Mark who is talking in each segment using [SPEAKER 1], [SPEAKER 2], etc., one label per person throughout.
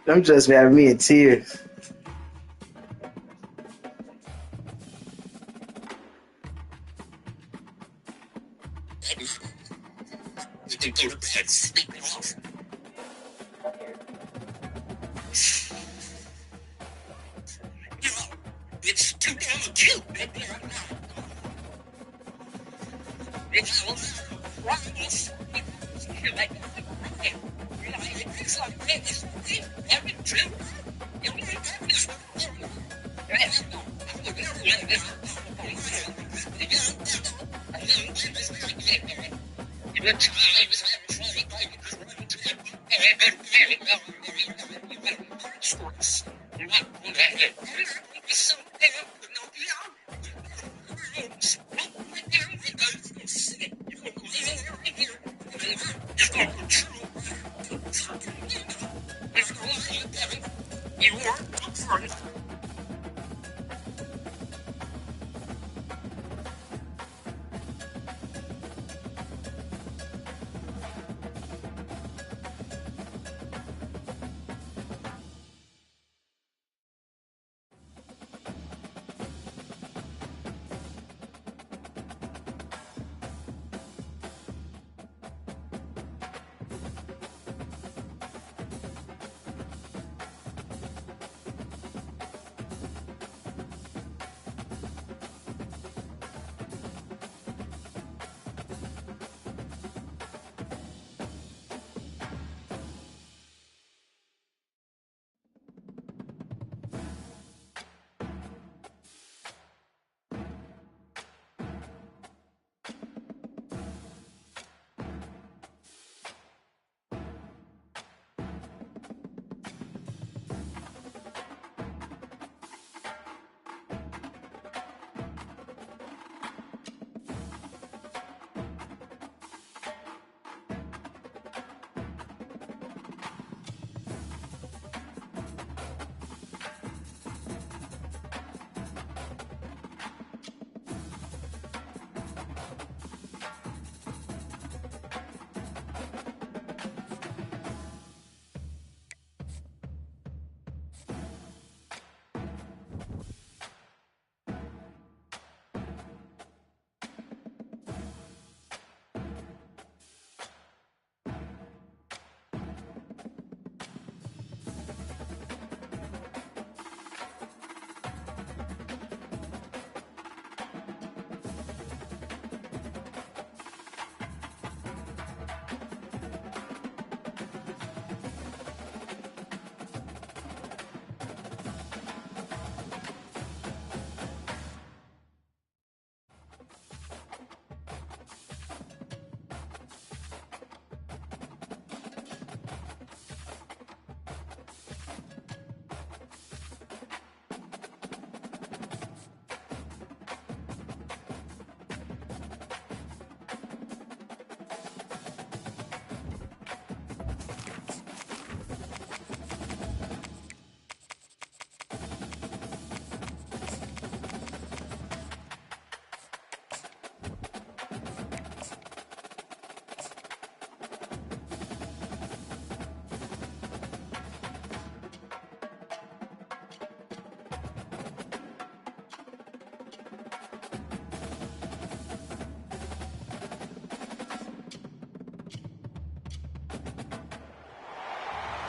[SPEAKER 1] Them just having me in tears.
[SPEAKER 2] It's too damn cute, baby. It's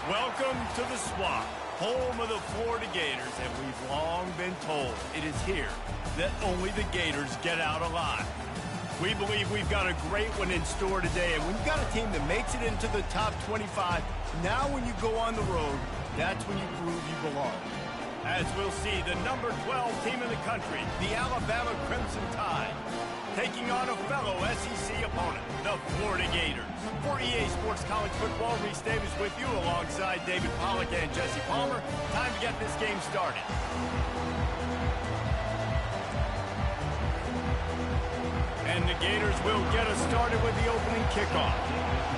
[SPEAKER 3] Welcome to the Swamp, home of the Florida Gators, and we've long been told it is here that only the Gators get out alive. We believe we've got a great one in store today, and when you've got a team that makes it into the top 25, now when you go on the road, that's when you prove you belong. As we'll see, the number 12 team in the country, the Alabama Crimson Tide, taking on a fellow SEC opponent, the Florida Gators. For EA Sports College Football, Reese Davis with you alongside David Pollack and Jesse Palmer. Time to get this game started. And the Gators will get us started with the opening kickoff.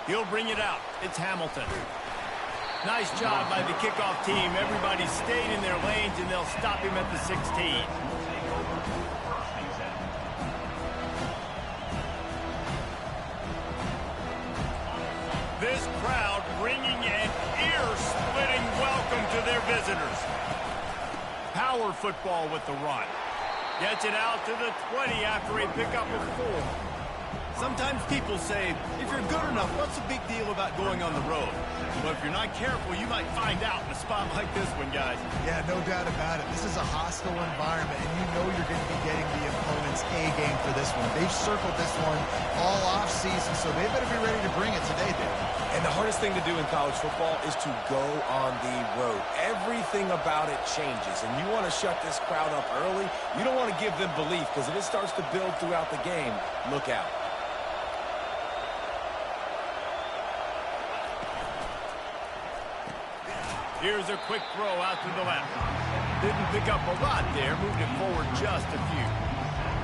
[SPEAKER 3] He'll bring it out. It's Hamilton. Nice job by the kickoff team. Everybody stayed in their lanes, and they'll stop him at the 16. This crowd bringing an ear-splitting welcome to their visitors. Power football with the run. Gets it out to the 20 after a pickup of 4. Sometimes people say, if you're good enough, what's the big deal about going on the road? But if you're not careful, you might find out in a spot like this one, guys.
[SPEAKER 4] Yeah, no doubt about it. This is a hostile environment, and you know you're going to be getting the opponent's A game for this one. They've circled this one all off season, so they better be ready to bring it today, Dave.
[SPEAKER 5] And the hardest thing to do in college football is to go on the road. Everything about it changes, and you want to shut this crowd up early. You don't want to give them belief, because if it starts to build throughout the game, look out.
[SPEAKER 3] Here's a quick throw out to the left. Didn't pick up a lot there, moved it forward just a few.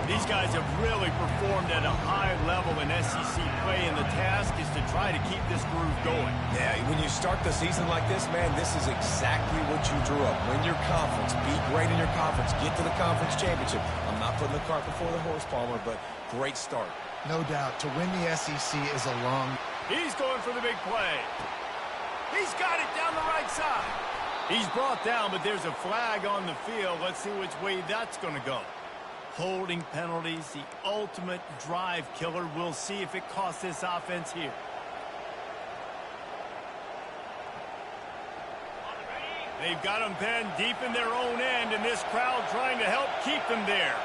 [SPEAKER 3] These guys have really performed at a high level in SEC play, and the task is to try to keep this groove going.
[SPEAKER 5] Yeah, when you start the season like this, man, this is exactly what you drew up. Win your conference, be great in your conference, get to the conference championship. I'm not putting the cart before the horse, Palmer, but great start.
[SPEAKER 4] No doubt. To win the SEC is a long...
[SPEAKER 3] He's going for the big play. He's got it down the right side. He's brought down, but there's a flag on the field. Let's see which way that's going to go. Holding penalties, the ultimate drive killer. We'll see if it costs this offense here. They've got them penned deep in their own end, and this crowd trying to help keep them there.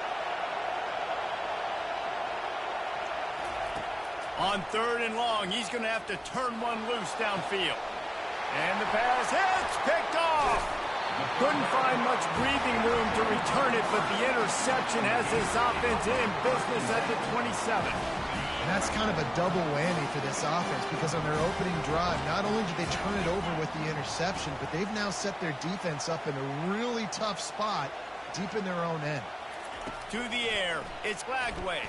[SPEAKER 3] On 3rd and long, he's going to have to turn one loose downfield. And the pass hits, picked off. Couldn't find much breathing room to return it, but the interception has this offense in business at the 27.
[SPEAKER 4] And that's kind of a double whammy for this offense, because on their opening drive, not only did they turn it over with the interception, but they've now set their defense up in a really tough spot deep in their own end.
[SPEAKER 3] To the air, it's Gameday.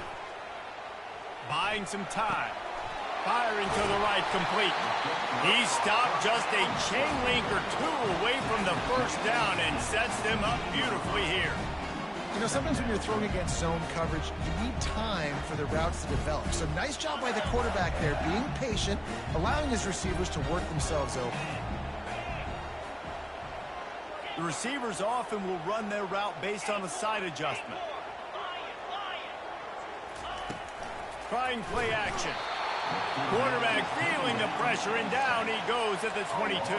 [SPEAKER 3] Buying some time. Firing to the right, complete. He stopped just a chain link or 2 away from the first down and sets them up beautifully here.
[SPEAKER 4] You know, sometimes when you're throwing against zone coverage, you need time for the routes to develop. So nice job by the quarterback there, being patient, allowing his receivers to work themselves open.
[SPEAKER 3] The receivers often will run their route based on a side adjustment. Trying play action. Quarterback feeling the pressure, and down he goes at the 22.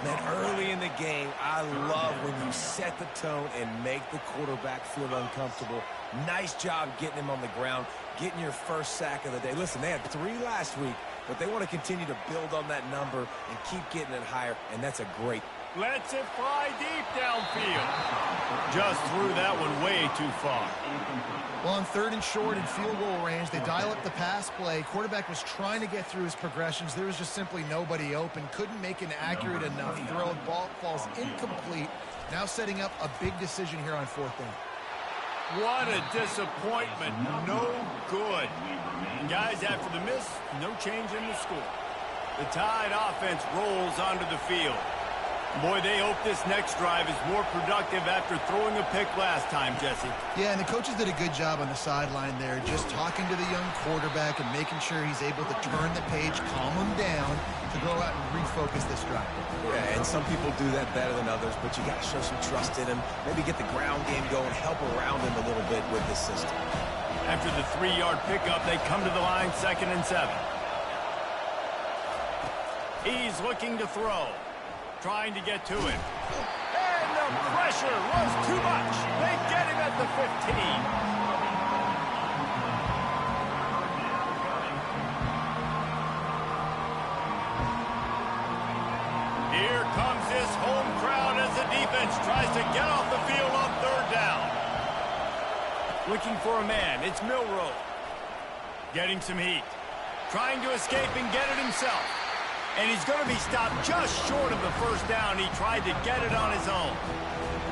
[SPEAKER 5] Man, early in the game, I love when you set the tone and make the quarterback feel uncomfortable. Nice job getting him on the ground, getting your first sack of the day. Listen, they had 3 last week, but they want to continue to build on that number and keep getting it higher, and that's a great...
[SPEAKER 3] Lets it fly deep downfield. Just threw that one way too far.
[SPEAKER 4] Well, on 3rd and short and field goal range, they dial up the pass play. Quarterback was trying to get through his progressions. There was just simply nobody open. Couldn't make an accurate enough throw. Ball falls incomplete. Now setting up a big decision here on 4th down.
[SPEAKER 3] What a disappointment. No good. And guys, after the miss, no change in the score. The Tide offense rolls onto the field. Boy, they hope this next drive is more productive after throwing a pick last time, Jesse.
[SPEAKER 4] Yeah, and the coaches did a good job on the sideline there, just talking to the young quarterback and making sure he's able to turn the page, calm him down, to go out and refocus this drive.
[SPEAKER 5] Yeah, and some people do that better than others, but you got to show some trust in him, maybe get the ground game going, help around him a little bit with this system.
[SPEAKER 3] After the 3-yard pickup, they come to the line, 2nd and 7. He's looking to throw. Trying to get to it. And the pressure was too much. They get him at the 15. Here comes this home crowd as the defense tries to get off the field on 3rd down. Looking for a man. It's Milroe. Getting some heat. Trying to escape and get it himself. And he's going to be stopped just short of the first down. He tried to get it on his own.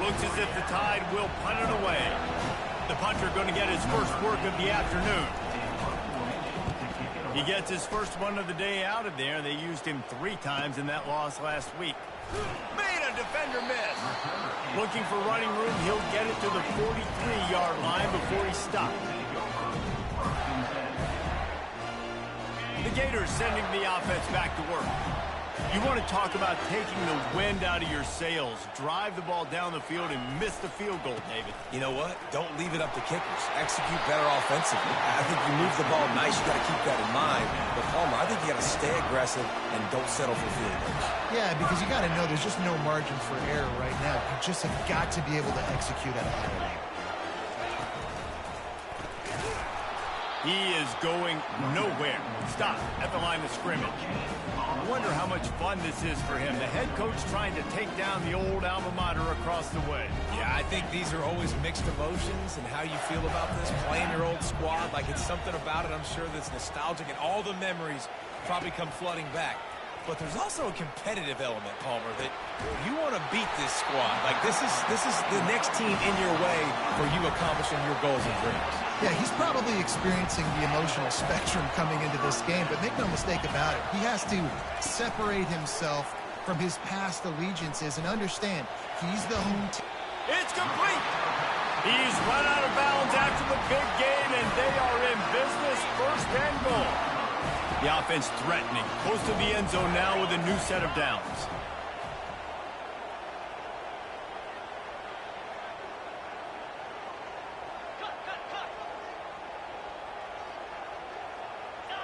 [SPEAKER 3] Looks as if the Tide will punt it away. The punter going to get his first work of the afternoon. He gets his first one of the day out of there. They used him 3 times in that loss last week. Made a defender miss. Looking for running room, he'll get it to the 43-yard line before he stopped. The Gators sending the offense back to work. You want to talk about taking the wind out of your sails. Drive the ball down the field and miss the field goal, David.
[SPEAKER 5] You know what? Don't leave it up to kickers. Execute better offensively. I think you move the ball nice. You got to keep that in mind. But, Palmer, I think you got to stay aggressive and don't settle for field goals.
[SPEAKER 4] Yeah, because you got to know there's just no margin for error right now. You just have got to be able to execute at a high level.
[SPEAKER 3] He is going nowhere. Stop at the line of scrimmage. I wonder how much fun this is for him. The head coach trying to take down the old alma mater across the way.
[SPEAKER 5] Yeah, I think these are always mixed emotions and how you feel about this, playing your old squad. Like, it's something about it, I'm sure, that's nostalgic, and all the memories probably come flooding back. But there's also a competitive element, Palmer, that you want to beat this squad. Like, this is the next team in your way for you accomplishing your goals and dreams.
[SPEAKER 4] Yeah, he's probably experiencing the emotional spectrum coming into this game, but make no mistake about it, he has to separate himself from his past allegiances and understand he's the home team.
[SPEAKER 3] It's complete. He's run out of bounds after the big gain, and they are in business, 1st and goal. The offense threatening, close to the end zone now with a new set of downs.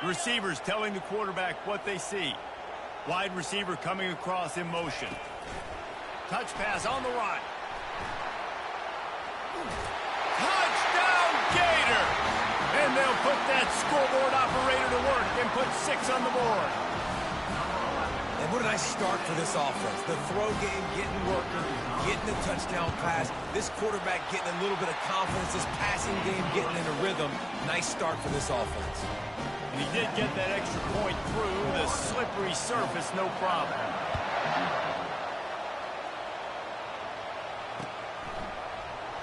[SPEAKER 3] Receivers telling the quarterback what they see. Wide receiver coming across in motion. Touch pass on the right. Touchdown Gator! And they'll put that scoreboard operator to work and put 6 on the board.
[SPEAKER 5] And what a nice start for this offense. The throw game getting working, getting the touchdown pass. This quarterback getting a little bit of confidence. This passing game getting in a rhythm. Nice start for this offense.
[SPEAKER 3] And he did get that extra point through the slippery surface, no problem.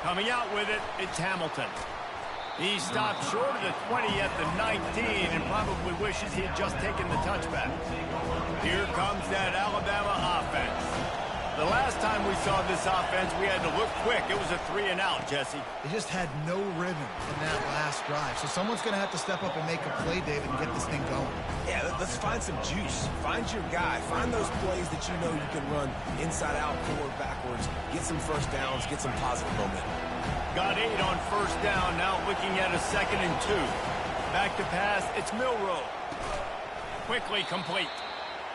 [SPEAKER 3] Coming out with it, it's Hamilton. He stopped short of the 20 at the 19 and probably wishes he had just taken the touchback. Here comes that Alabama offense. The last time we saw this offense, we had to look quick. It was a 3-and-out, Jesse.
[SPEAKER 4] They just had no rhythm in that last drive. So someone's going to have to step up and make a play, David, and get this thing going.
[SPEAKER 5] Yeah, let's find some juice. Find your guy. Find those plays that you know you can run inside out, forward, backwards. Get some first downs. Get some positive momentum.
[SPEAKER 3] Got 8 on 1st down. Now looking at a 2nd and 2. Back to pass. It's Milroe. Quickly complete.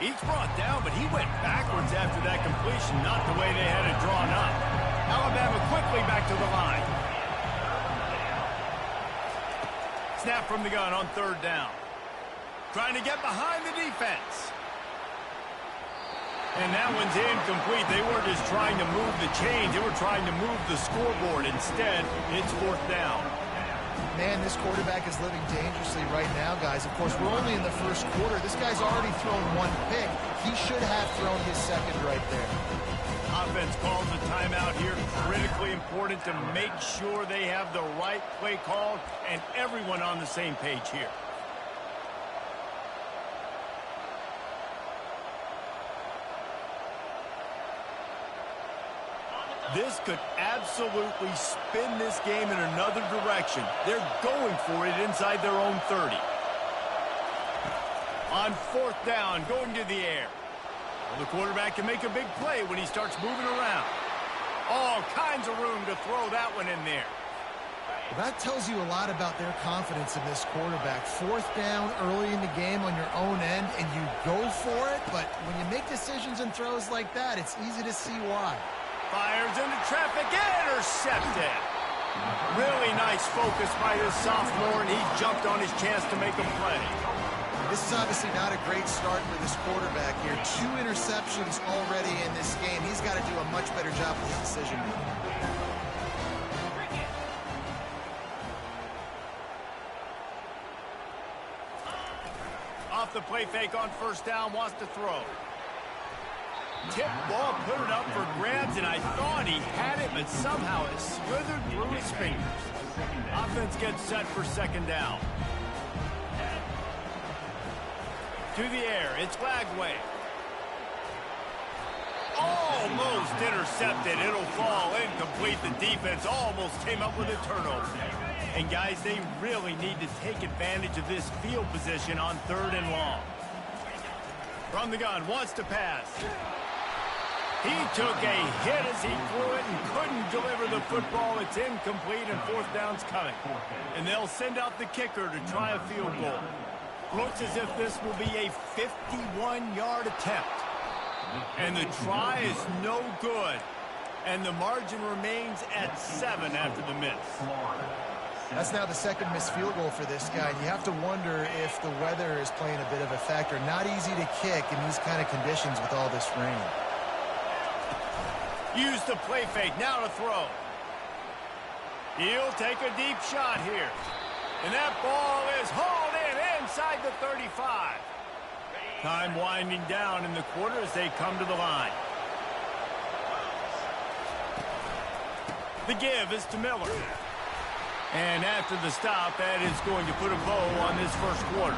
[SPEAKER 3] He's brought down, but he went backwards after that completion, not the way they had it drawn up. Alabama quickly back to the line. Snap from the gun on 3rd down. Trying to get behind the defense. And that one's incomplete. They weren't just trying to move the chains. They were trying to move the scoreboard. Instead, it's 4th down.
[SPEAKER 4] Man, this quarterback is living dangerously right now, guys. Of course, we're only in the 1st quarter. This guy's already thrown 1 pick. He should have thrown his 2nd right there.
[SPEAKER 3] Offense calls a timeout here. Critically important to make sure they have the right play called and everyone on the same page here. This could absolutely spin this game in another direction. They're going for it inside their own 30. On 4th down, going to the air. Well, the quarterback can make a big play when he starts moving around. All kinds of room to throw that one in there.
[SPEAKER 4] Well, that tells you a lot about their confidence in this quarterback. 4th down early in the game on your own end, and you go for it. But when you make decisions and throws like that, it's easy to see why.
[SPEAKER 3] Fires into traffic, intercepted. Really nice focus by this sophomore, and he jumped on his chance to make a play.
[SPEAKER 4] This is obviously not a great start for this quarterback here. 2 interceptions already in this game. He's got to do a much better job with his decision making.
[SPEAKER 3] Off the play fake on 1st down, wants to throw. Tip ball, put it up for grabs, and I thought he had it, but somehow it slithered through his fingers. Offense gets set for 2nd down. To the air, it's Lagway. Almost intercepted. It'll fall incomplete. The defense almost came up with a turnover. And guys, they really need to take advantage of this field position on 3rd and long. From the gun, wants to pass. He took a hit as he threw it and couldn't deliver the football. It's incomplete and 4th down's coming. And they'll send out the kicker to try a field goal. Looks as if this will be a 51-yard attempt. And the try is no good. And the margin remains at 7 after the miss.
[SPEAKER 4] That's now the 2nd missed field goal for this guy. And you have to wonder if the weather is playing a bit of a factor. Not easy to kick in these kind of conditions with all this rain.
[SPEAKER 3] Use the play fake, now to throw. He'll take a deep shot here. And that ball is hauled in inside the 35. Time winding down in the quarter as they come to the line. The give is to Miller. And after the stop, that is going to put a bow on this first quarter.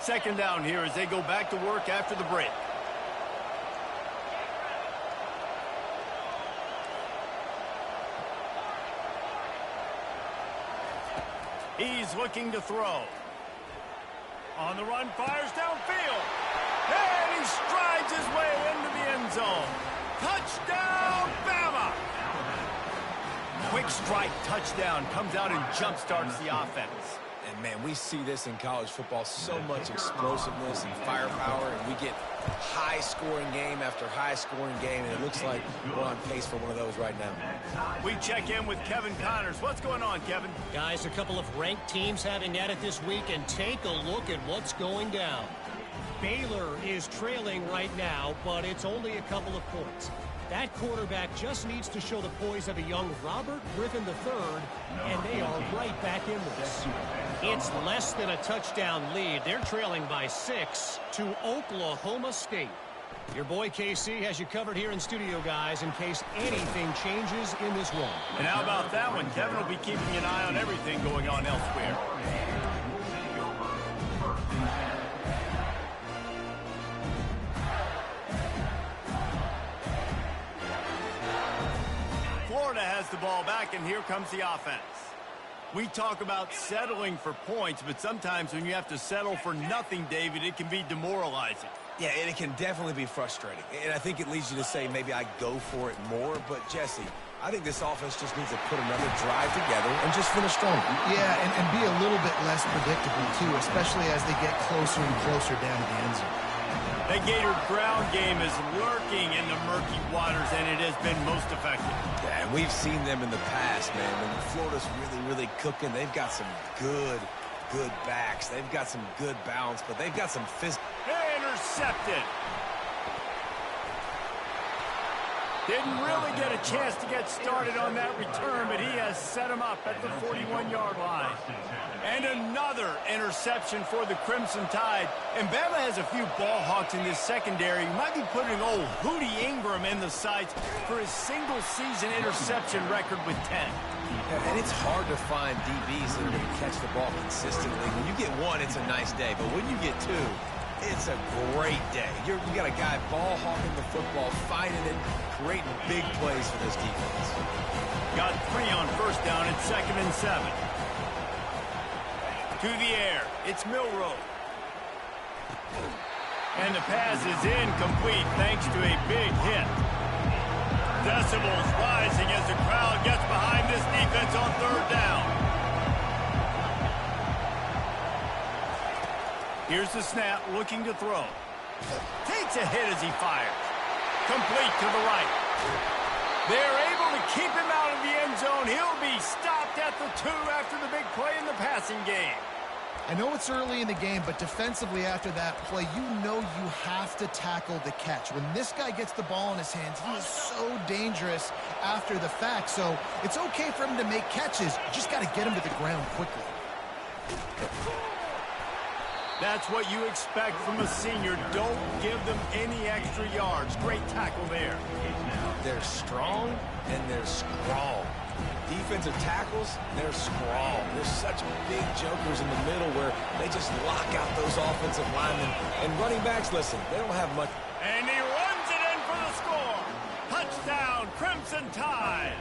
[SPEAKER 3] Second down here as they go back to work after the break. He's looking to throw. On the run, fires downfield. And he strides his way into the end zone. Touchdown, Bama! Quick strike touchdown comes out and jump-starts the offense.
[SPEAKER 5] And, man, we see this in college football, so much explosiveness and firepower, and we get high-scoring game after high-scoring game, and it looks like we're on pace for one of those right now.
[SPEAKER 3] We check in with Kevin Connors. What's going on, Kevin?
[SPEAKER 6] Guys, a couple of ranked teams having at it this week, and take a look at what's going down. Baylor is trailing right now, but it's only a couple of points. That quarterback just needs to show the poise of a young Robert Griffin III, and they are right back in this. It's less than a touchdown lead. They're trailing by 6 to Oklahoma State. Your boy KC has you covered here in studio, guys, in case anything changes in this one.
[SPEAKER 3] And how about that one? Kevin will be keeping an eye on everything going on elsewhere. Florida has the ball back, and here comes the offense. We talk about settling for points, but sometimes when you have to settle for nothing, David, it can be demoralizing.
[SPEAKER 5] Yeah, and it can definitely be frustrating. And I think it leads you to say maybe I go for it more. But, Jesse, I think this offense just needs to put another drive together and just finish stronger.
[SPEAKER 4] Yeah, and be a little bit less predictable, too, especially as they get closer and closer down to the end zone.
[SPEAKER 3] That Gator ground game is lurking in the murky waters, and it has been most effective.
[SPEAKER 5] Yeah, and we've seen them in the past, man. When Florida's really cooking, they've got some good backs. They've got some good balance, but they've got some
[SPEAKER 3] Intercepted. Didn't really get a chance to get started on that return, but he has set him up at the 41-yard line. And another interception for the Crimson Tide. And Bama has a few ball hawks in this secondary. You might be putting old Hootie Ingram in the sights for his single-season interception record with 10.
[SPEAKER 5] Yeah, and it's hard to find DBs that are going to catch the ball consistently. When you get one, it's a nice day. But when you get two, it's a great day. You got a guy ball hawking the football, finding it, creating big plays for this defense.
[SPEAKER 3] Got 3 on first down. It's 2nd and 7. To the air. It's Milroe. And the pass is incomplete thanks to a big hit. Decibels rising as the crowd gets behind this defense on 3rd down. Here's the snap, looking to throw. Takes a hit as he fires. Complete to the right. They're able to keep him out of the end zone. He'll be stopped at the 2 after the big play in the passing game.
[SPEAKER 4] I know it's early in the game, but defensively after that play, you know you have to tackle the catch. When this guy gets the ball in his hands, he is so dangerous after the fact. So it's okay for him to make catches. You just got to get him to the ground quickly.
[SPEAKER 3] That's what you expect from a senior. Don't give them any extra yards. Great tackle there.
[SPEAKER 5] They're strong and they're strong. Defensive tackles, they're strong. They're such big jokers in the middle where they just lock out those offensive linemen. And running backs, listen, they don't have much.
[SPEAKER 3] And he runs it in for the score. Touchdown, Crimson Tide.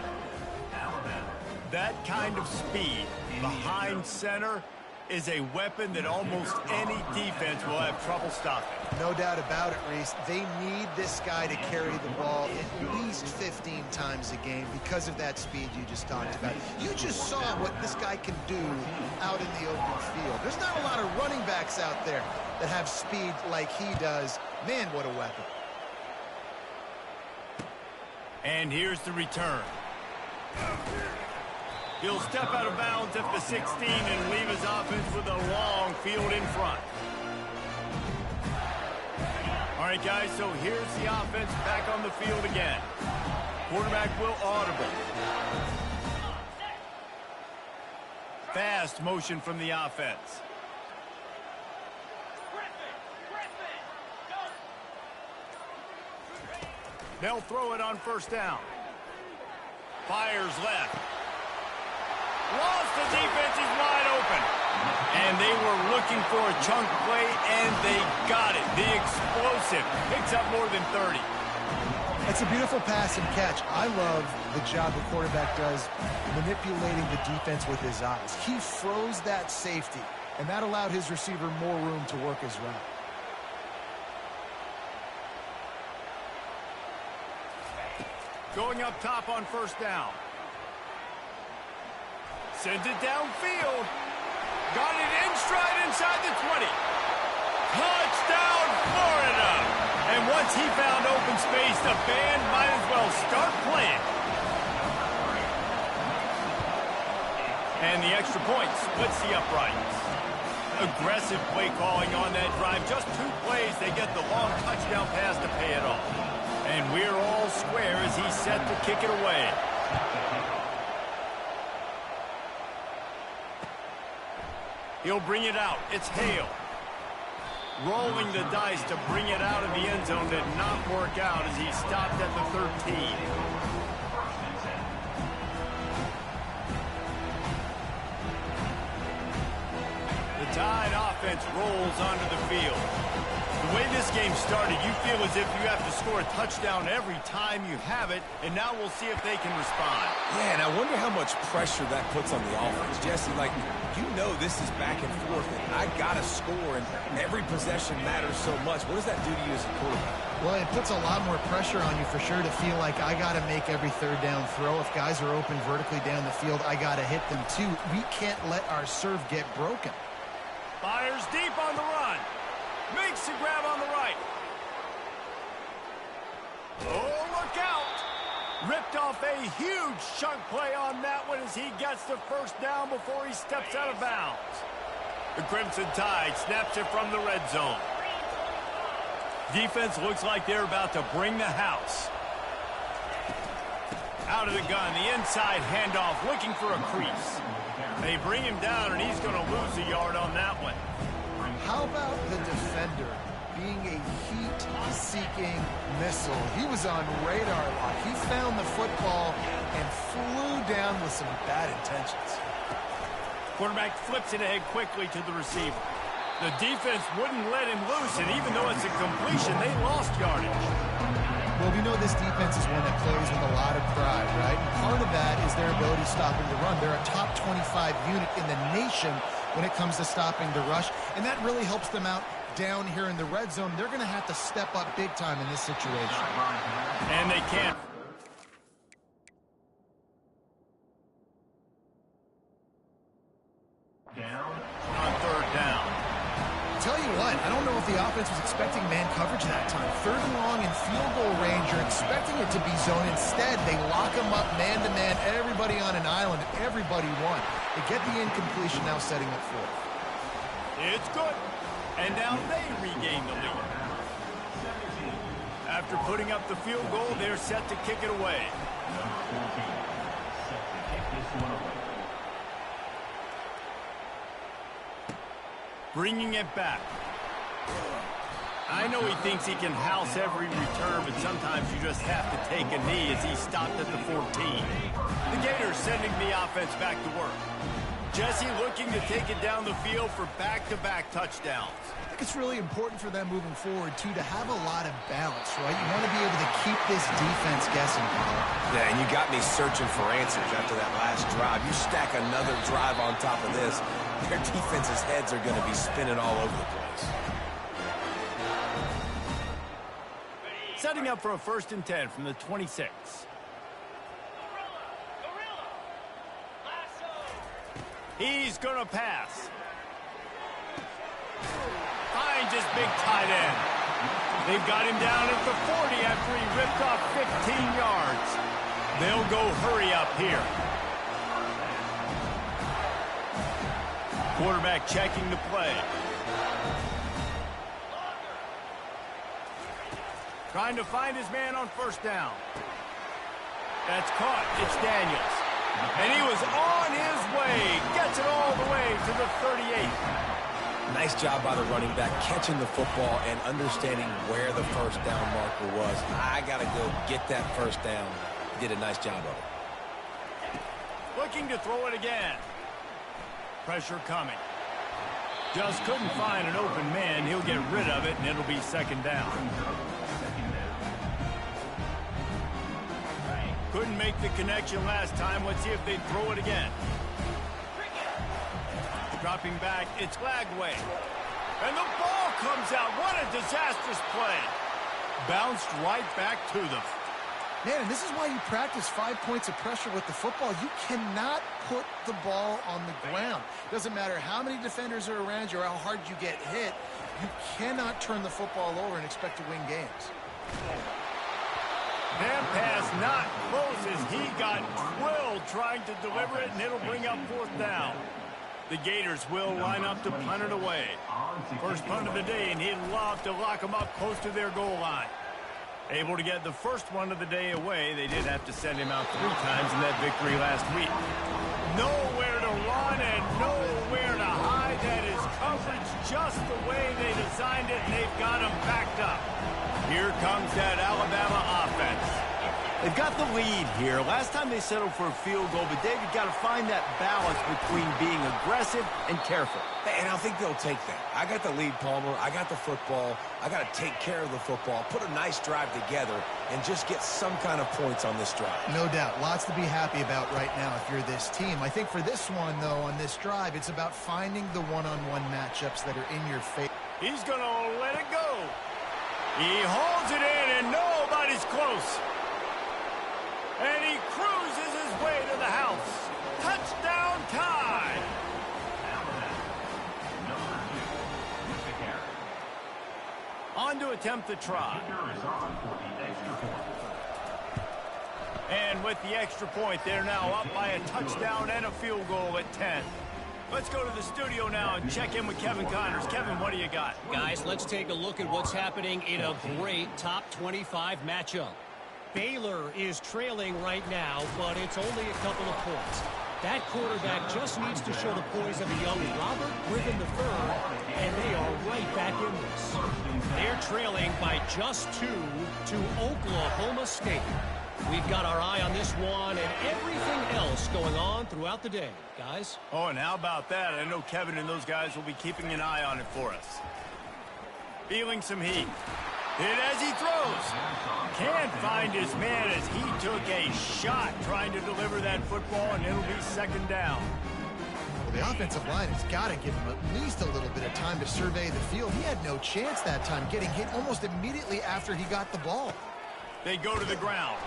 [SPEAKER 3] That kind of speed behind center is a weapon that almost any defense will have trouble stopping.
[SPEAKER 4] No doubt about it, Reese. They need this guy to carry the ball at least 15 times a game because of that speed you just talked about. You just saw what this guy can do out in the open field. There's not a lot of running backs out there that have speed like he does. Man, what a weapon.
[SPEAKER 3] And here's the return. He'll step out of bounds at the 16 and leave his offense with a long field in front. All right, guys, so here's the offense back on the field again. Quarterback will audible. Fast motion from the offense. They'll throw it on first down. Fires left. Lost the defense, is wide open. And they were looking for a chunk play, and they got it. The explosive picks up more than 30.
[SPEAKER 4] It's a beautiful pass and catch. I love the job the quarterback does manipulating the defense with his eyes. He froze that safety, and that allowed his receiver more room to work his route.
[SPEAKER 3] Going up top on first down. Sends it downfield. Got it in stride inside the 20. Touchdown, Florida! And once he found open space, the band might as well start playing. And the extra point splits the uprights. Aggressive play calling on that drive. Just 2 plays, they get the long touchdown pass to pay it off. And we're all square as he's set to kick it away. He'll bring it out. It's Hale. Rolling the dice to bring it out of the end zone did not work out as he stopped at the 13. The Tide offense rolls onto the field. The way this game started, you feel as if you have to score a touchdown every time you have it, and now we'll see if they can respond.
[SPEAKER 5] Yeah, and I wonder how much pressure that puts on the offense. Jesse, like, you know this is back and forth, and I got to score, and every possession matters so much. What does that do to you as a quarterback?
[SPEAKER 4] Well, it puts a lot more pressure on you for sure to feel like I got to make every third down throw. If guys are open vertically down the field, I got to hit them too. We can't let our serve get broken.
[SPEAKER 3] Fires deep on the run. Makes the grab on the right. Oh, look out. Ripped off a huge chunk play on that one as he gets the first down before he steps out of bounds. The Crimson Tide snaps it from the red zone. Defense looks like they're about to bring the house. Out of the gun, the inside handoff, looking for a crease. They bring him down, and he's going to lose a yard on that one.
[SPEAKER 4] How about the defender being a heat-seeking missile? He was on radar lock. He found the football and flew down with some bad intentions.
[SPEAKER 3] Quarterback flips it ahead quickly to the receiver. The defense wouldn't let him loose, and even though it's a completion, they lost yardage.
[SPEAKER 4] Well, we know this defense is one that plays with a lot of pride, right? And part of that is their ability stopping the run. They're a top 25 unit in the nation when it comes to stopping the rush, and that really helps them out down here in the red zone. They're going to have to step up big time in this situation.
[SPEAKER 3] And they can't. On third down.
[SPEAKER 4] Tell you what, I don't know if the offense was expecting man coverage that time. Third and long in field goal range, you're expecting it to be zone. Instead, they lock them up man-to-man, everybody on an island, everybody won. They get the incompletion, now setting up fourth.
[SPEAKER 3] It's good. And now they regain the lead. After putting up the field goal, they're set to kick it away. Bringing it back. I know he thinks he can house every return, but sometimes you just have to take a knee as he stopped at the 14. The Gators sending the offense back to work. Jesse looking to take it down the field for back-to-back touchdowns.
[SPEAKER 4] I think it's really important for them moving forward, too, to have a lot of balance, right? You want to be able to keep this defense guessing.
[SPEAKER 5] Yeah, and you got me searching for answers after that last drive. You stack another drive on top of this, their defense's heads are going to be spinning all over the place.
[SPEAKER 3] Setting up for a 1st and 10 from the 26. He's going to pass. Finds his big tight end. They've got him down at the 40 after he ripped off 15 yards. They'll go hurry up here. Quarterback checking the play. Trying to find his man on 1st down. That's caught. It's Daniels. And he was on his way. Gets it all the way to the 38.
[SPEAKER 5] Nice job by the running back catching the football and understanding where the 1st down marker was. I got to go get that 1st down. He did a nice job of it.
[SPEAKER 3] Looking to throw it again. Pressure coming. Just couldn't find an open man. He'll get rid of it, and it'll be 2nd down. Couldn't make the connection last time. Let's see if they throw it again. Dropping back, it's Lagway. And the ball comes out. What a disastrous play. Bounced right back to them.
[SPEAKER 4] Man, and this is why you practice 5 points of pressure with the football. You cannot put the ball on the ground. Doesn't matter how many defenders are around you or how hard you get hit. You cannot turn the football over and expect to win games.
[SPEAKER 3] That pass not close as he got drilled trying to deliver it, and it'll bring up 4th down. The Gators will line up to punt it away. First punt of the day, and he'd love to lock them up close to their goal line. Able to get the first one of the day away. They did have to send him out 3 times in that victory last week. Nowhere to run and nowhere to hide. That is coverage just the way they designed it, and they've got him backed up. Here comes that Alabama offense. They've got the lead here. Last time they settled for a field goal, but David got to find that balance between being aggressive and careful.
[SPEAKER 5] And I think they'll take that. I got the lead, Palmer. I got the football. I got to take care of the football, put a nice drive together, and just get some kind of points on this drive.
[SPEAKER 4] No doubt. Lots to be happy about right now if you're this team. I think for this one, though, on this drive, it's about finding the one-on-one matchups that are in your face.
[SPEAKER 3] He's going to let it go. He holds it in, and nobody's close. And he cruises his way to the house. Touchdown tie. On to attempt the try. And with the extra point, they're now up by a touchdown and a field goal at 10. Let's go to the studio now and check in with Kevin Connors. Kevin, what do you got?
[SPEAKER 6] Guys, let's take a look at what's happening in a great top 25 matchup. Baylor is trailing right now, but it's only a couple of points. That quarterback just needs to show the poise of a young Robert Griffin III, and they are right back in this. They're trailing by just 2 to Oklahoma State. We've got our eye on this one and everything else going on throughout the day, guys.
[SPEAKER 3] Oh, and how about that? I know Kevin and those guys will be keeping an eye on it for us. Feeling some heat. Hit as he throws. Can't find his man as he took a shot trying to deliver that football, and it'll be 2nd down.
[SPEAKER 4] Well, the offensive line has got to give him at least a little bit of time to survey the field. He had no chance that time, getting hit almost immediately after he got the ball.
[SPEAKER 3] They go to the ground.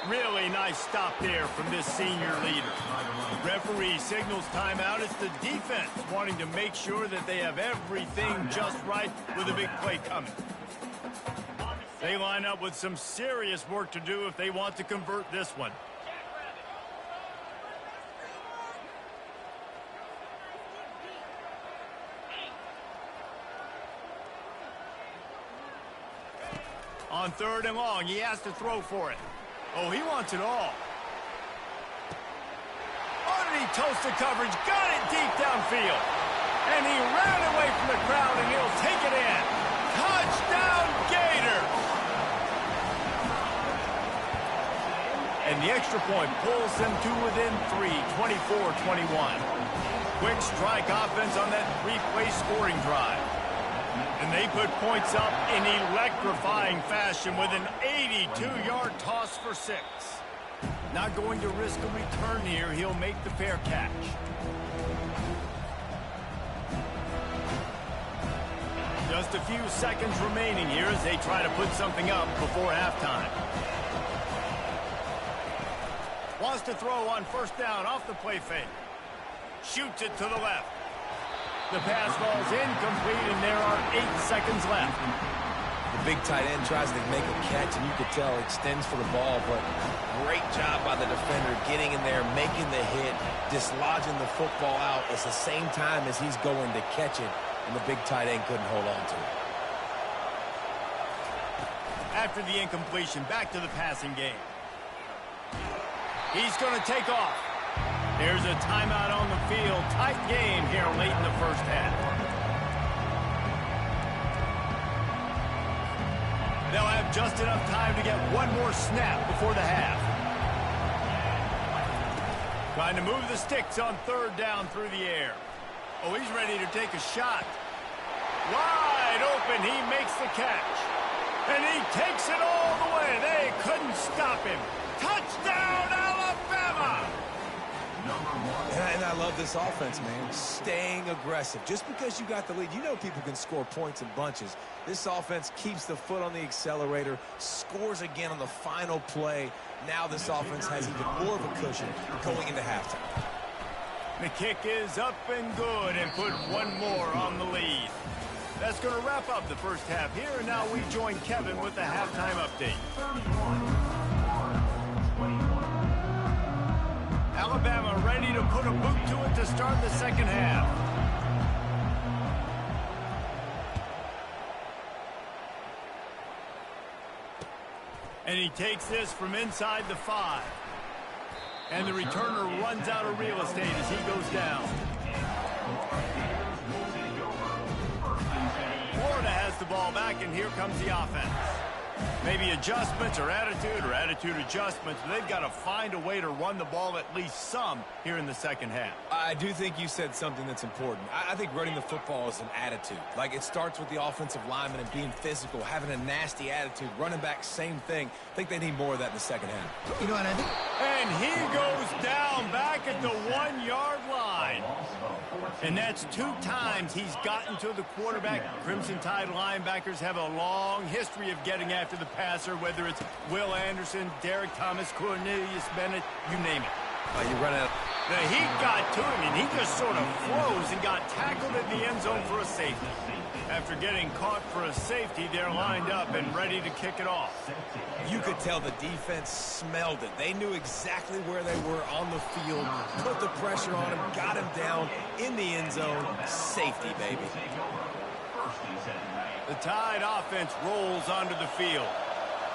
[SPEAKER 3] Really nice stop there from this senior leader. Referee signals timeout. It's the defense wanting to make sure that they have everything just right with a big play coming. They line up with some serious work to do if they want to convert this one. On 3rd and long, he has to throw for it. Oh, he wants it all. Underneath toasted coverage, got it deep downfield. And he ran away from the crowd, and he'll take it in. Touchdown, Gators! And the extra point pulls them to within 3, 24-21. Quick strike offense on that 3-play scoring drive. And they put points up in electrifying fashion with an 82-yard toss for 6. Not going to risk a return here. He'll make the fair catch. Just a few seconds remaining here as they try to put something up before halftime. Wants to throw on 1st down off the play fake. Shoots it to the left. The pass falls incomplete, and there are 8 seconds left.
[SPEAKER 5] The big tight end tries to make a catch, and you could tell extends for the ball, but great job by the defender getting in there, making the hit, dislodging the football out at the same time as he's going to catch it, and the big tight end couldn't hold on to it.
[SPEAKER 3] After the incompletion, back to the passing game. He's going to take off. There's a timeout on the field. Tight game here late in the first half. They'll have just enough time to get one more snap before the half. Trying to move the sticks on 3rd down through the air. Oh, he's ready to take a shot. Wide open, he makes the catch. And he takes it all the way. They couldn't stop him. Touchdown, Alabama!
[SPEAKER 5] And I love this offense, man. Staying aggressive. Just because you got the lead, you know people can score points in bunches. This offense keeps the foot on the accelerator, scores again on the final play. Now this offense has even more of a cushion going into halftime.
[SPEAKER 3] The kick is up and good and put one more on the lead. That's going to wrap up the first half here, and now we join Kevin with the halftime update. Alabama ready to put a boot to it to start the second half. And he takes this from inside the 5. And the returner runs out of real estate as he goes down. Florida has the ball back, and here comes the offense. Maybe adjustments or attitude adjustments, but they've got to find a way to run the ball at least some here in the second half.
[SPEAKER 5] I do think you said something that's important. I think running the football is an attitude. Like, it starts with the offensive lineman and being physical, having a nasty attitude. Running back, same thing. I think they need more of that in the second half.
[SPEAKER 4] You know, and I think...
[SPEAKER 3] And he goes down back at the 1-yard line. And that's 2 times he's gotten to the quarterback. Crimson Tide linebackers have a long history of getting after the passer, whether it's Will Anderson, Derek Thomas, Cornelius Bennett, you name it.
[SPEAKER 5] You run out.
[SPEAKER 3] The heat got to him, and he just sort of froze and got tackled in the end zone for a safety. After getting caught for a safety, they're lined up and ready to kick it off.
[SPEAKER 5] You could tell the defense smelled it. They knew exactly where they were on the field, put the pressure on him, got him down in the end zone. Safety, baby.
[SPEAKER 3] The Tide offense rolls onto the field.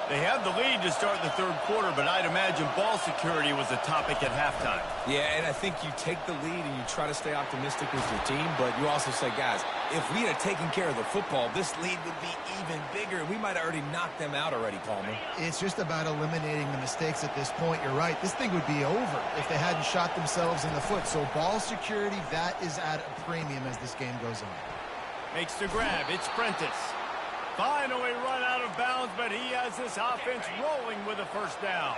[SPEAKER 3] They have the lead to start the 3rd quarter, but I'd imagine ball security was a topic at halftime.
[SPEAKER 5] Yeah, and I think you take the lead and you try to stay optimistic with your team, but you also say, guys, if we had taken care of the football, this lead would be even bigger. We might have already knocked them out already, Palmer.
[SPEAKER 4] It's just about eliminating the mistakes at this point. You're right. This thing would be over if they hadn't shot themselves in the foot. So ball security, that is at a premium as this game goes on.
[SPEAKER 3] Makes the grab. It's Prentice. Finally run out of bounds, but he has this offense rolling with a 1st down.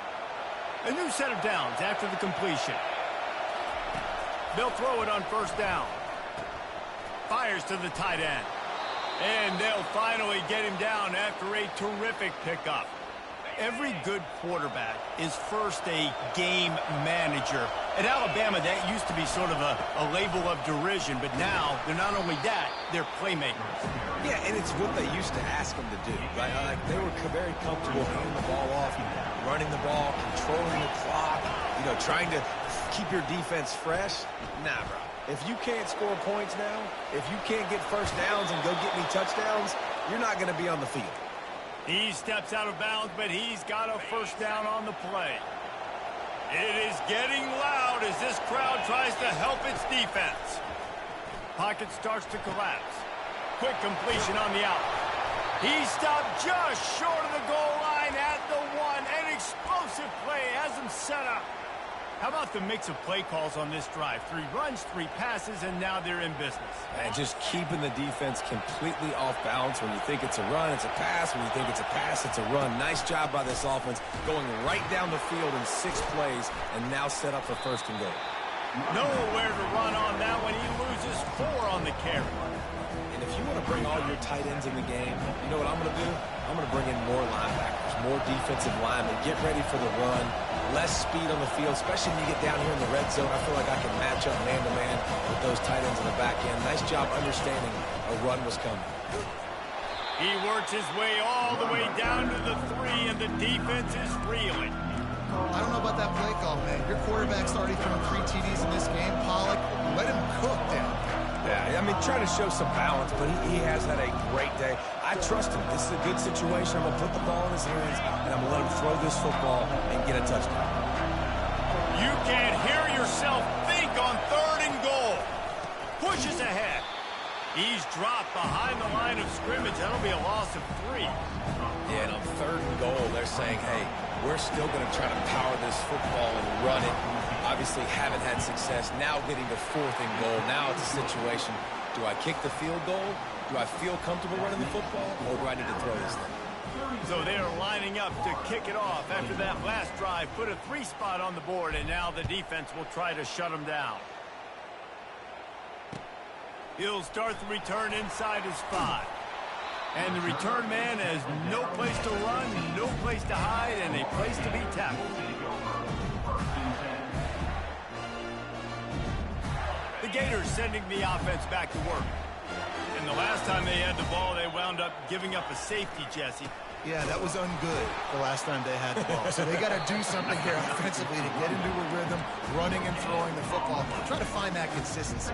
[SPEAKER 3] A new set of downs after the completion. They'll throw it on 1st down. Fires to the tight end. And they'll finally get him down after a terrific pickup. Every good quarterback is first a game manager. At Alabama, that used to be sort of a label of derision, but now they're not only that, they're playmakers.
[SPEAKER 5] Yeah, and it's what they used to ask them to do. Right? Like, they were very comfortable handing the ball off, running the ball, controlling the clock, trying to keep your defense fresh. Nah, bro. If you can't score points now, if you can't get 1st downs and go get me touchdowns, you're not going to be on the field.
[SPEAKER 3] He steps out of bounds, but he's got a first down on the play. It is getting loud as this crowd tries to help its defense. Pocket starts to collapse. Quick completion on the out. He stopped just short of the goal line at the 1. An explosive play has him set up. How about the mix of play calls on this drive? 3 runs, 3 passes, and now they're in business.
[SPEAKER 5] And just keeping the defense completely off balance. When you think it's a run, it's a pass. When you think it's a pass, it's a run. Nice job by this offense going right down the field in 6 plays and now set up for first and goal.
[SPEAKER 3] Nowhere to run on that one. He loses 4 on the carry.
[SPEAKER 5] And if you want to bring all your tight ends in the game, you know what I'm going to do? I'm going to bring in more linebackers, more defensive linemen, get ready for the run, less speed on the field, especially when you get down here in the red zone. I feel like I can match up man-to-man with those tight ends in the back end. Nice job understanding a run was coming.
[SPEAKER 3] He works his way all the way down to the 3, and the defense is reeling.
[SPEAKER 4] I don't know about that play call, man. Your quarterback's already thrown 3 TDs in this game. Pollock, let him cook down.
[SPEAKER 5] Yeah, I mean, trying to show some balance, but he has had a great day. I trust him. This is a good situation. I'm going to put the ball in his hands, and I'm going to let him throw this football and get a touchdown.
[SPEAKER 3] You can't hear yourself think on 3rd and goal. Pushes ahead. He's dropped behind the line of scrimmage. That'll be a loss of 3.
[SPEAKER 5] Yeah, and on 3rd and goal, they're saying, hey, we're still going to try to power this football and run it. Obviously haven't had success. Now getting to 4th and goal. Now it's a situation, do I kick the field goal? Do I feel comfortable running the football? Or do I need to throw this thing?
[SPEAKER 3] So they're lining up to kick it off after that last drive. Put a 3 spot on the board, and now the defense will try to shut them down. He'll start the return inside his 5. And the return man has no place to run, no place to hide, and a place to be tackled. The Gators sending the offense back to work. And the last time they had the ball, they wound up giving up a safety, Jesse.
[SPEAKER 4] Yeah, that was ungood the last time they had the ball. So they got to do something here offensively to get into a rhythm, running and throwing the football. Try to find that consistency.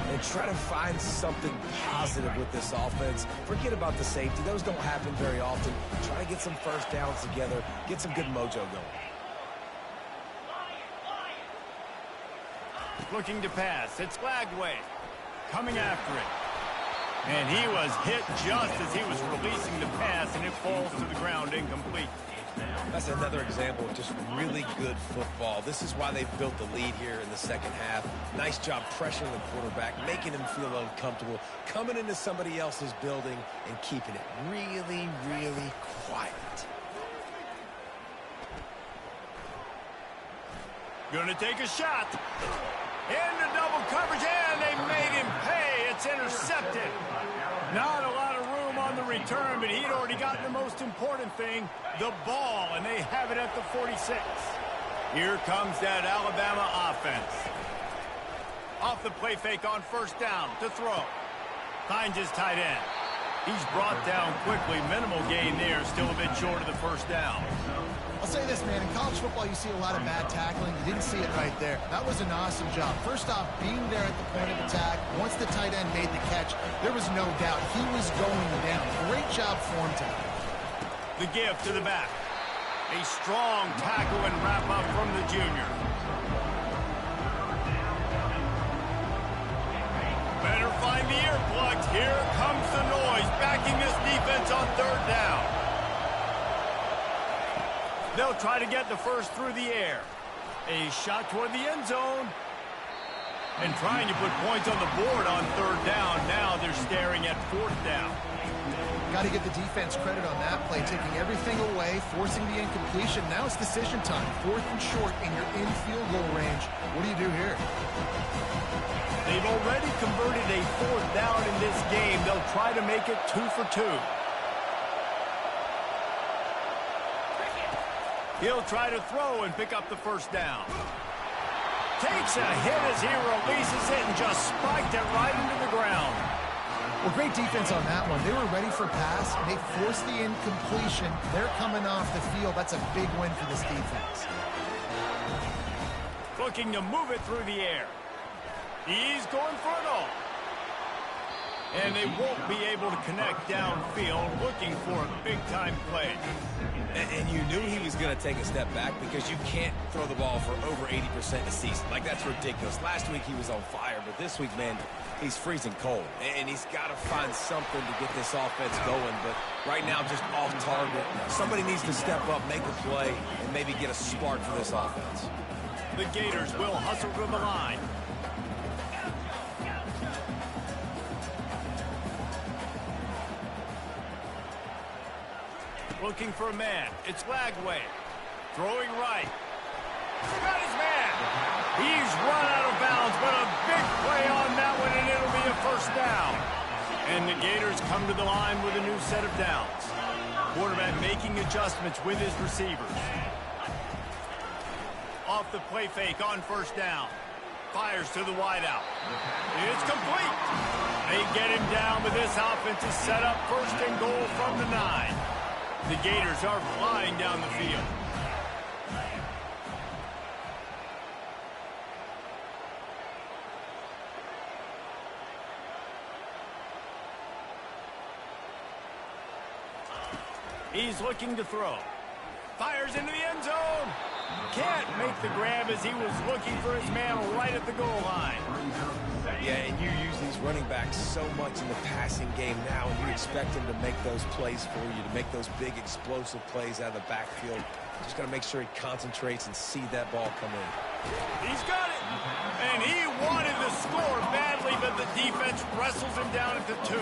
[SPEAKER 5] And try to find something positive with this offense. Forget about the safety. Those don't happen very often. Try to get some first downs together, get some good mojo going.
[SPEAKER 3] Looking to pass. It's Lagway coming after it. And he was hit just as he was releasing the pass, and it falls to the ground incomplete.
[SPEAKER 5] That's another example of just really good football. This is why they built the lead here in the second half. Nice job pressuring the quarterback, making him feel uncomfortable, coming into somebody else's building and keeping it really, really quiet.
[SPEAKER 3] Gonna take a shot. Into double coverage, and they made him pay. It's intercepted. Not a lot of room on the return, but he'd already gotten the most important thing, the ball, and they have it at the 46. Here comes that Alabama offense. Off the play fake on first down to throw. Finds his tight end. He's brought down quickly. Minimal gain there, still a bit short of the first down.
[SPEAKER 4] I'll say this, man. In college football, you see a lot of bad tackling. You didn't see it right there. That was an awesome job. First off, being there at the point of attack. Once the tight end made the catch, there was no doubt he was going down. Great job for him tonight.
[SPEAKER 3] The give to the back. A strong tackle and wrap-up from the junior. Better find the earplugs. Here comes the noise, backing this defense on 3rd down. They'll try to get the first through the air. A shot toward the end zone. And trying to put points on the board on 3rd down. Now they're staring at 4th down.
[SPEAKER 4] Got to give the defense credit on that play, taking everything away, forcing the incompletion. Now it's decision time. 4th and short, and you're in field goal range. What do you do here?
[SPEAKER 3] They've already converted a 4th down in this game. They'll try to make it 2 for 2. He'll try to throw and pick up the first down. Takes a hit as he releases it and just spiked it right into the ground.
[SPEAKER 4] Well, great defense on that one. They were ready for pass, and they forced the incompletion. They're coming off the field. That's a big win for this defense. Looking
[SPEAKER 3] to move it through the air. He's going for it all. And they won't be able to connect downfield, looking for a big-time play.
[SPEAKER 5] And you knew he was going to take a step back because you can't throw the ball for over 80% a season. Like, that's ridiculous. Last week he was on fire, but this week, man, he's freezing cold. And he's got to find something to get this offense going. But right now, just off target. Somebody needs to step up, make a play, and maybe get a spark for this offense.
[SPEAKER 3] The Gators will hustle to the line. Looking for a man. It's Lagway. Throwing right. Got his man. He's run out of bounds, but a big play on that one, and it'll be a first down. And the Gators come to the line with a new set of downs. Quarterback making adjustments with his receivers. Off the play fake on first down. Fires to the wideout. It's complete. They get him down, but this offense is set up first and goal from the 9. The Gators are flying down the field. He's looking to throw. Fires into the end zone. Can't make the grab as he was looking for his man right at the goal line.
[SPEAKER 5] Yeah, and you use these running backs so much in the passing game now, and you expect them to make those plays for you, to make those big explosive plays out of the backfield. Just got to make sure he concentrates and see that ball come in.
[SPEAKER 3] He's got it. And he wanted to score badly, but the defense wrestles him down at the 2.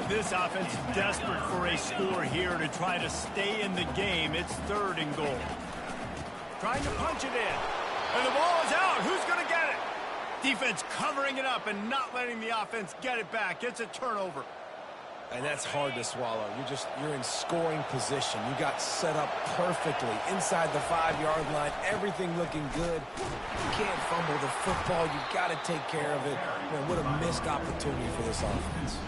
[SPEAKER 3] This offense is desperate for a score here to try to stay in the game. It's 3rd and goal. Trying to punch it in. And the ball is out. Who's going to get it? Defense covering it up and not letting the offense get it back. It's a turnover.
[SPEAKER 5] And that's hard to swallow. You're in scoring position. You got set up perfectly inside the 5-yard line. Everything looking good. You can't fumble the football. You've got to take care of it. Man, what a missed opportunity for this offense.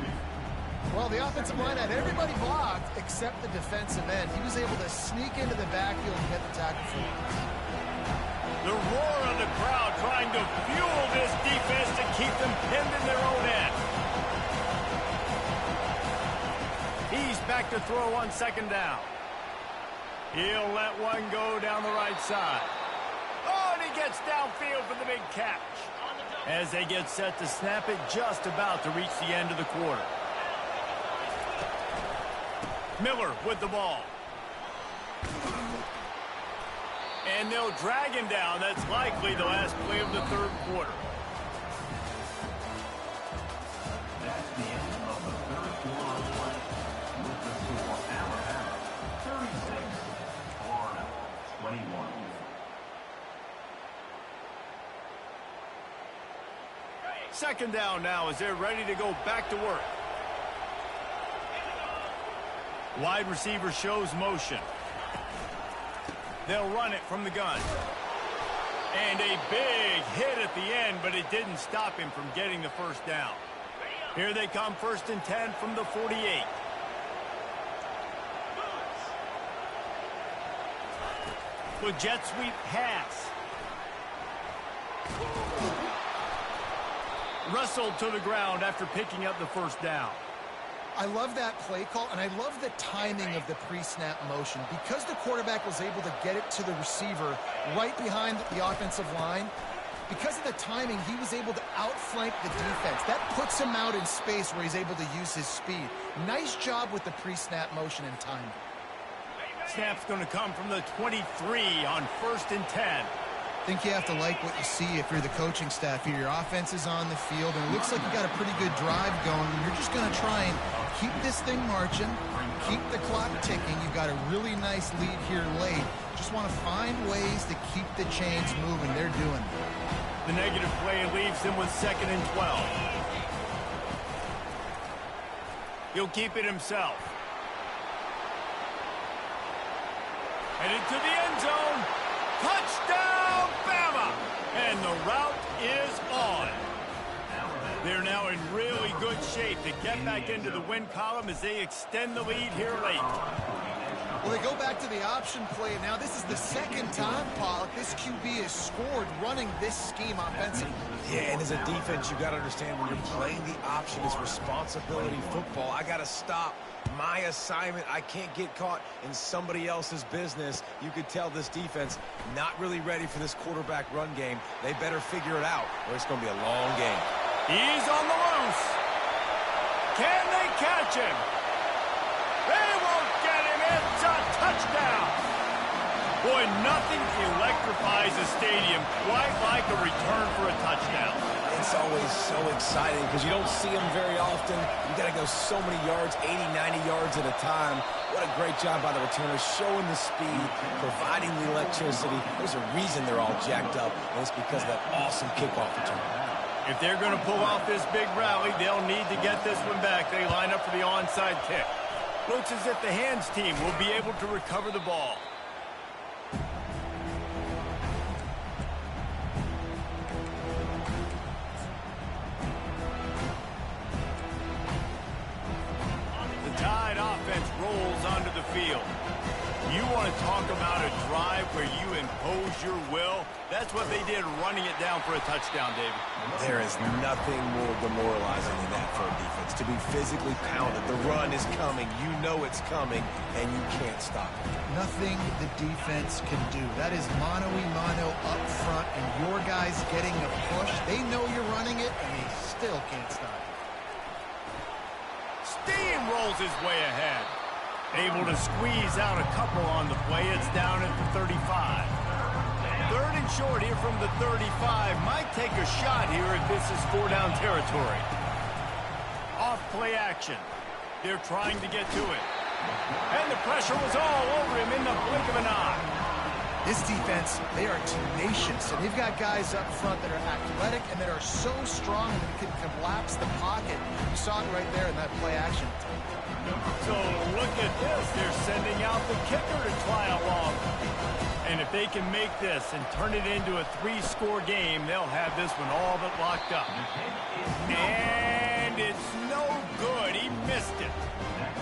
[SPEAKER 4] Well, the offensive line had everybody blocked except the defensive end. He was able to sneak into the backfield and get the tackle for him.
[SPEAKER 3] The roar of the crowd trying to fuel this defense to keep them pinned in their own end. He's back to throw on 2nd down. He'll let one go down the right side. Oh, and he gets downfield for the big catch. As they get set to snap it, just about to reach the end of the quarter. Miller with the ball. And they'll drag him down. That's likely the last play of the 3rd quarter.
[SPEAKER 7] That's the end of the 3rd quarter play. With the score Alabama 36, Florida 21.
[SPEAKER 3] Second down now as they're ready to go back to work. Wide receiver shows motion. They'll run it from the gun. And a big hit at the end, but it didn't stop him from getting the first down. Here they come, 1st and 10 from the 48. With jet sweep pass. Wrestled to the ground after picking up the first down.
[SPEAKER 4] I love that play call, and I love the timing of the pre-snap motion. Because the quarterback was able to get it to the receiver right behind the offensive line, because of the timing, he was able to outflank the defense. That puts him out in space where he's able to use his speed. Nice job with the pre-snap motion and timing.
[SPEAKER 3] Snap's going to come from the 23 on 1st and 10.
[SPEAKER 4] I think you have to like what you see if you're the coaching staff here. Your offense is on the field, and it looks like you got a pretty good drive going. And you're just going to try and keep this thing marching, keep the clock ticking. You've got a really nice lead here late. Just want to find ways to keep the chains moving. They're doing it.
[SPEAKER 3] The negative play leaves them with 2nd and 12. He'll keep it himself. Headed to the end zone. Touchdown, Bama! And the route is on. They're now in really good shape to get back into the win column as they extend the lead here late.
[SPEAKER 4] Well, they go back to the option play. Now, this is the second time, Pollock, this QB has scored running this scheme offensively.
[SPEAKER 5] Yeah, and as a defense, you got to understand when you're playing the option is responsibility football. I got to stop my assignment. I can't get caught in somebody else's business. You could tell this defense not really ready for this quarterback run game. They better figure it out, or it's going to be a long game.
[SPEAKER 3] He's on the loose. Can they catch him? They won't get him. It's a touchdown. Boy, nothing electrifies a stadium quite like a return for a touchdown.
[SPEAKER 5] It's always so exciting because you don't see them very often. You got to go so many yards, 80, 90 yards at a time. What a great job by the returners, showing the speed, providing the electricity. There's a reason they're all jacked up, and it's because of that awesome kickoff return.
[SPEAKER 3] If they're going to pull off this big rally, they'll need to get this one back. They line up for the onside kick. Looks as if the hands team will be able to recover the ball. The Tide offense rolls onto the field. You want to talk about a drive where you impose your will? That's what they did, running it down for a touchdown, David.
[SPEAKER 5] There is nothing more demoralizing than that for a defense. To be physically pounded, the run is coming, you know it's coming, and you can't stop it.
[SPEAKER 4] Nothing the defense can do. That is mano-a-mano up front, and your guys getting a push. They know you're running it, and they still can't stop it.
[SPEAKER 3] Steamrolls his way ahead. Able to squeeze out a couple on the play. It's down at the 35. Third and short here from the 35. Might take a shot here if this is four-down territory. Off play action. They're trying to get to it. And the pressure was all over him in the blink of an eye.
[SPEAKER 4] This defense, they are tenacious, and they've got guys up front that are athletic and that are so strong that they can collapse the pocket. You saw it right there in that play action.
[SPEAKER 3] So look at this. They're sending out the kicker to try along. And if they can make this and turn it into a three-score game, they'll have this one all but locked up. And it's no good. He missed it.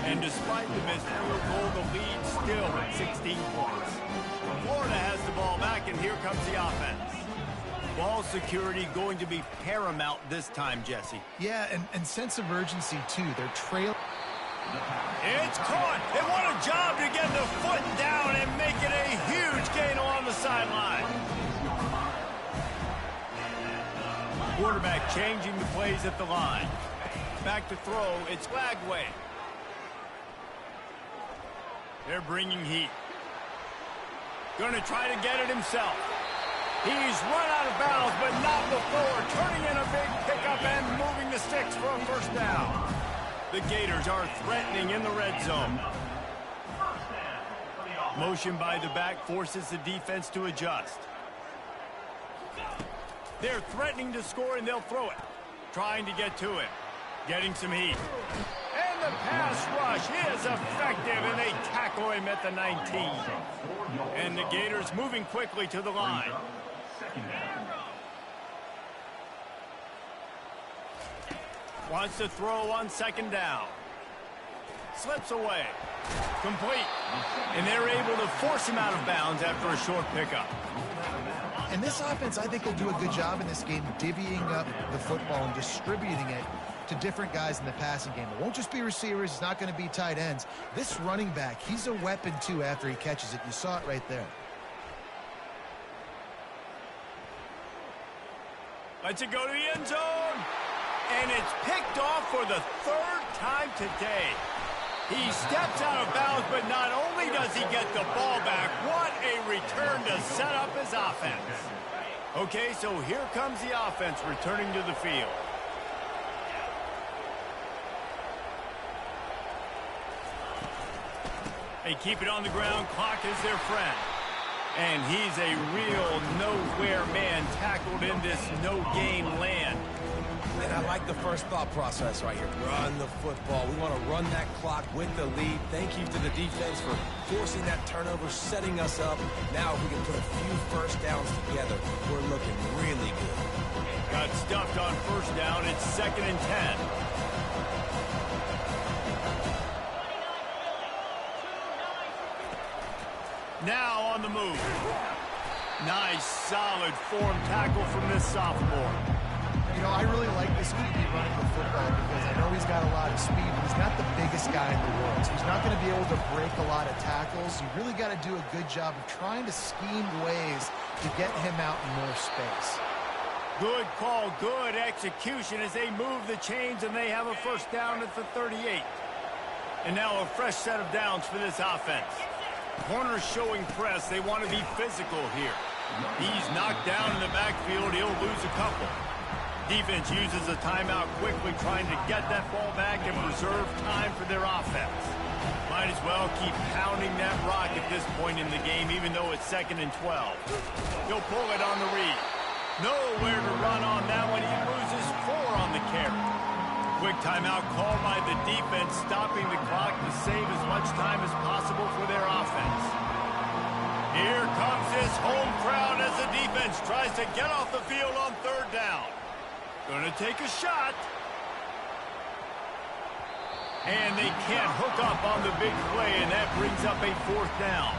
[SPEAKER 3] And despite the missed field goal, the lead still at 16 points. Florida has the ball back, and here comes the offense. Ball security going to be paramount this time, Jesse.
[SPEAKER 4] Yeah, and sense of urgency, too. They're trailing.
[SPEAKER 3] It's caught. They want a job to get the foot down and make it a huge gain along the sideline. Quarterback changing the plays at the line. Back to throw. It's Lagway. They're bringing heat. Going to try to get it himself. He's run out of bounds, but not before. Turning in a big pickup and moving the sticks for a first down. The Gators are threatening in the red zone. Motion by the back forces the defense to adjust. They're threatening to score, and they'll throw it. Trying to get to it. Getting some heat. And the pass rush is effective, and they tackle him at the 19. And the Gators moving quickly to the line. Wants to throw on second down. Slips away. Complete. And they're able to force him out of bounds after a short pickup.
[SPEAKER 4] And this offense, I think, will do a good job in this game divvying up the football and distributing it to different guys in the passing game. It won't just be receivers. It's not going to be tight ends. This running back, he's a weapon, too, after he catches it. You saw it right there.
[SPEAKER 3] Lets it go to the end zone. And it's picked off for the third time today. He steps out of bounds, but not only does he get the ball back, what a return to set up his offense. Okay, so here comes the offense returning to the field. They keep it on the ground. Clock is their friend. And he's a real nowhere man tackled in this no-gain land.
[SPEAKER 5] And I like the first thought process right here. Run the football. We want to run that clock with the lead. Thank you to the defense for forcing that turnover, setting us up. Now if we can put a few first downs together, we're looking really good.
[SPEAKER 3] Got stuffed on first down. It's 2nd and 10. Now on the move. Nice, solid form tackle from this sophomore.
[SPEAKER 4] You know, I really like this QB running the football because I know he's got a lot of speed, but he's not the biggest guy in the world. So he's not going to be able to break a lot of tackles. You really got to do a good job of trying to scheme ways to get him out in more space.
[SPEAKER 3] Good call, good execution as they move the chains and they have a first down at the 38. And now a fresh set of downs for this offense. Corners showing press. They want to be physical here. He's knocked down in the backfield. He'll lose a couple. Defense uses a timeout quickly, trying to get that ball back and preserve time for their offense. Might as well keep pounding that rock at this point in the game, even though it's 2nd and 12. He'll pull it on the read. Nowhere to run on that one. He loses 4 on the carry. Quick timeout called by the defense, stopping the clock to save as much time as possible for their offense. Here comes this home crowd as the defense tries to get off the field on 3rd down. Gonna take a shot. And they can't hook up on the big play, and that brings up a 4th down.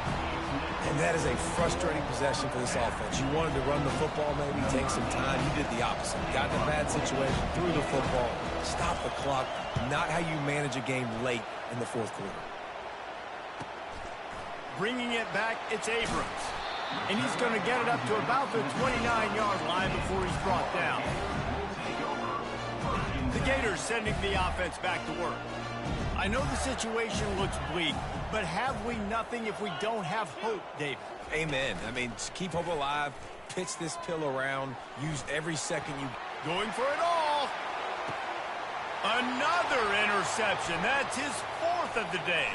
[SPEAKER 5] And that is a frustrating possession for this offense. You wanted to run the football, maybe take some time. You did the opposite. Got in a bad situation, threw the football, stopped the clock. Not how you manage a game late in the 4th quarter.
[SPEAKER 3] Bringing it back, it's Abrams. And he's going to get it up to about the 29-yard line before he's brought down. The Gators sending the offense back to work. I know the situation looks bleak, but have we nothing if we don't have hope, David?
[SPEAKER 5] Amen. I mean, just keep hope alive, pitch this pill around, use every second you...
[SPEAKER 3] Going for it all. Another interception. That's his 4th of the day.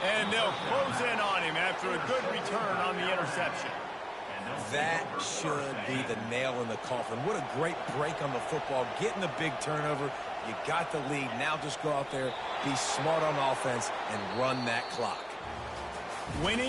[SPEAKER 3] And they'll close in on him after a good return on the interception.
[SPEAKER 5] That should be the nail in the coffin. What a great break on the football. Getting the big turnover. You got the lead. Now just go out there, be smart on offense, and run that clock.
[SPEAKER 3] Winning